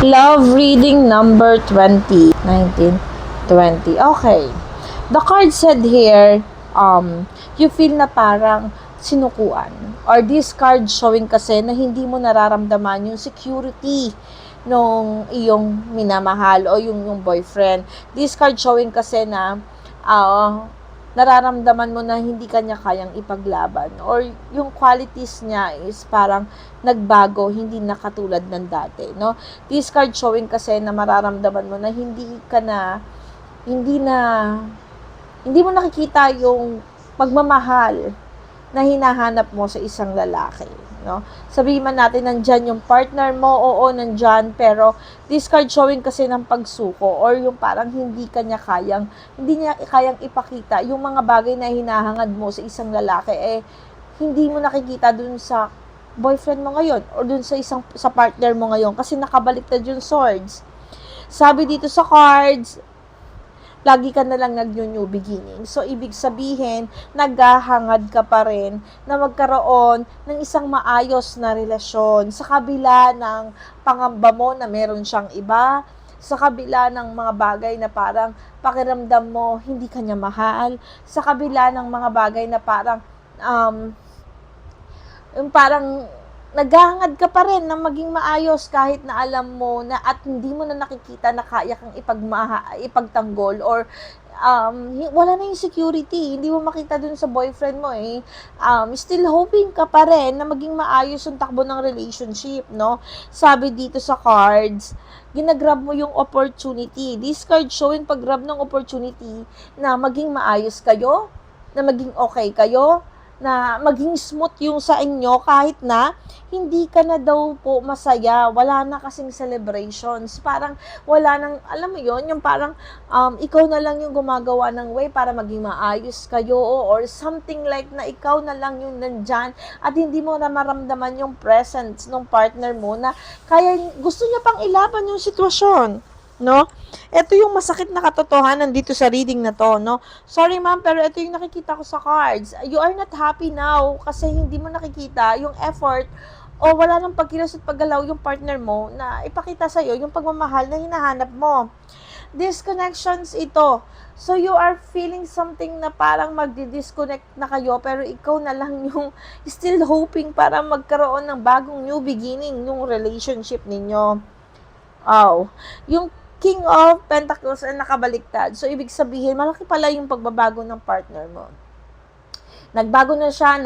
Love reading number 20. 19, 20. Okay. The card said here, you feel na parang sinukuan. Or this card showing kasi na hindi mo nararamdaman yung security nung iyong minamahal o yung boyfriend. This card showing kasi na nararamdaman mo na hindi kanya kayang ipaglaban or yung qualities niya is parang nagbago, hindi na katulad ng dati, no? This card showing kasi na mararamdaman mo na hindi mo nakikita yung pagmamahal na hinahanap mo sa isang lalaki, no? Sabihin man natin nandyan yung partner mo, oo, nandyan, pero this card showing kasi ng pagsuko or yung parang hindi niya kayang ipakita yung mga bagay na hinahangad mo sa isang lalaki, hindi mo nakikita dun sa boyfriend mo ngayon or dun sa partner mo ngayon kasi nakabaliktad yung swords. Sabi dito sa cards, lagi ka na lang nag-new beginning. So, ibig sabihin, naghahangad ka pa rin na magkaroon ng isang maayos na relasyon sa kabila ng pangamba mo na meron siyang iba, sa kabila ng mga bagay na parang pakiramdam mo hindi kanya mahal, sa kabila ng mga bagay na parang naghahangad ka pa rin na maging maayos kahit na alam mo na at hindi mo na nakikita na kaya kang ipagtanggol or wala na yung security, hindi mo makita dun sa boyfriend mo still hoping ka pa rin na maging maayos yung takbo ng relationship, no? Sabi dito sa cards, ginagrab mo yung opportunity. This card showing pag-grab ng opportunity na maging maayos kayo, na maging okay kayo, na maging smooth yung sa inyo kahit na hindi ka na daw po masaya, wala na kasing celebrations, parang wala nang, alam mo yon yung parang ikaw na lang yung gumagawa ng way para maging maayos kayo or something like na ikaw na lang yung nandyan at hindi mo na maramdaman yung presence ng partner mo na kaya gusto niya pang ilaban yung sitwasyon, no? Ito yung masakit na katotohanan dito sa reading na to, no? Sorry ma'am, pero ito yung nakikita ko sa cards. You are not happy now kasi hindi mo nakikita yung effort o wala nang pagkilos at paggalaw yung partner mo na ipakita sa'yo yung pagmamahal na hinahanap mo. Disconnections ito. So, you are feeling something na parang magdi-disconnect na kayo pero ikaw na lang yung still hoping para magkaroon ng bagong new beginning yung relationship ninyo. Yung King of Pentacles ay nakabaliktad. So, ibig sabihin, malaki pala yung pagbabago ng partner mo. Nagbago na siya,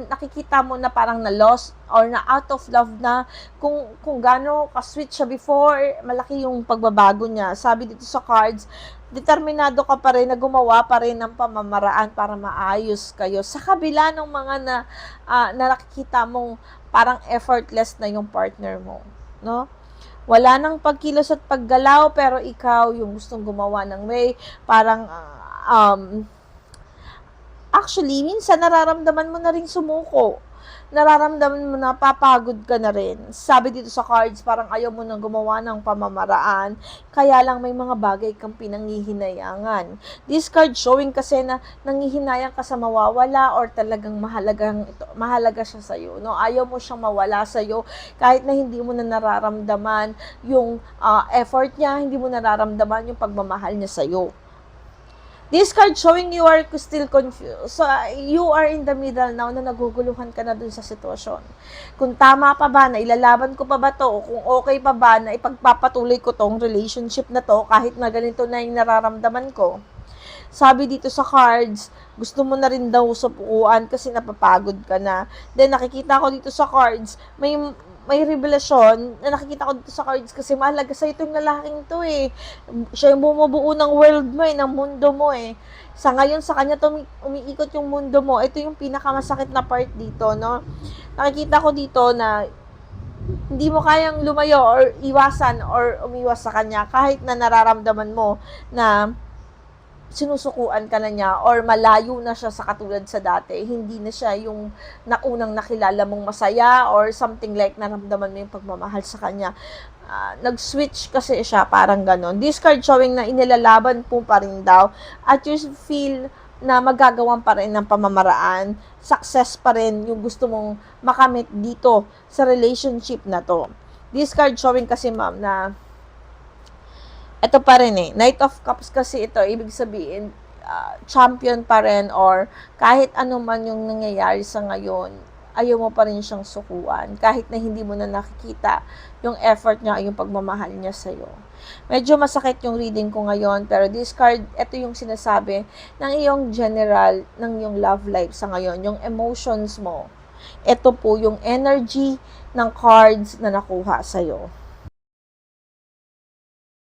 nakikita mo na parang na-lost or na out of love na kung gaano ka-sweet siya before, malaki yung pagbabago niya. Sabi dito sa cards, determinado ka pa rin na gumawa pa rin ng pamamaraan para maayos kayo. Sa kabila ng mga na nakikita mong parang effortless na yung partner mo, no? Wala nang pagkilos at paggalaw, pero ikaw yung gustong gumawa ng way. Parang, actually, minsan nararamdaman mo na rin sumuko. Nararamdaman mo na papagod ka na rin. Sabi dito sa cards, parang ayaw mo nang gumawa ng pamamaraan. Kaya lang may mga bagay kang pinanghihinayangan. This card showing kasi na nanghihinayang ka sa mawawala or talagang mahalaga siya sa'yo. No? Ayaw mo siyang mawala sa'yo kahit na hindi mo na nararamdaman yung effort niya, hindi mo nararamdaman yung pagmamahal niya sa'yo. This card showing you are still confused. So, you are in the middle now na naguguluhan ka na dun sa sitwasyon. Kung tama pa ba, na ilalaban ko pa ba to, o kung okay pa ba, na ipagpapatuloy ko tong relationship na to, kahit na ganito na yung nararamdaman ko. Sabi dito sa cards, gusto mo na rin daw supuan kasi napapagod ka na. Then, nakikita ko dito sa cards, may revelasyon na nakikita ko dito sa cards kasi mahalaga sa itong lalaking to Siya yung bumubuo ng world mo ng mundo mo Sa ngayon, sa kanya to umiikot yung mundo mo. Ito yung pinakamasakit na part dito, no? Nakikita ko dito na hindi mo kayang lumayo or iwasan or umiwas sa kanya kahit na nararamdaman mo na sinusukuan ka na niya or malayo na siya sa katulad sa dati. Hindi na siya yung unang nakilala mong masaya or something like naramdaman mo yung pagmamahal sa kanya. Nag-switch kasi siya, parang ganon. This card showing na inilalaban po pa rin daw at you feel na magagawan pa rin ng pamamaraan, success pa rin yung gusto mong makamit dito sa relationship na to. This card showing kasi, ma'am, na ito pa rin eh. Knight of Cups kasi ito, ibig sabihin, champion pa rin, or kahit ano man yung nangyayari sa ngayon, ayaw mo pa rin siyang sukuan. Kahit na hindi mo na nakikita yung effort niya, yung pagmamahal niya sa'yo. Medyo masakit yung reading ko ngayon, pero this card, ito yung sinasabi ng iyong general, ng iyong love life sa ngayon, yung emotions mo. Ito po yung energy ng cards na nakuha sa'yo.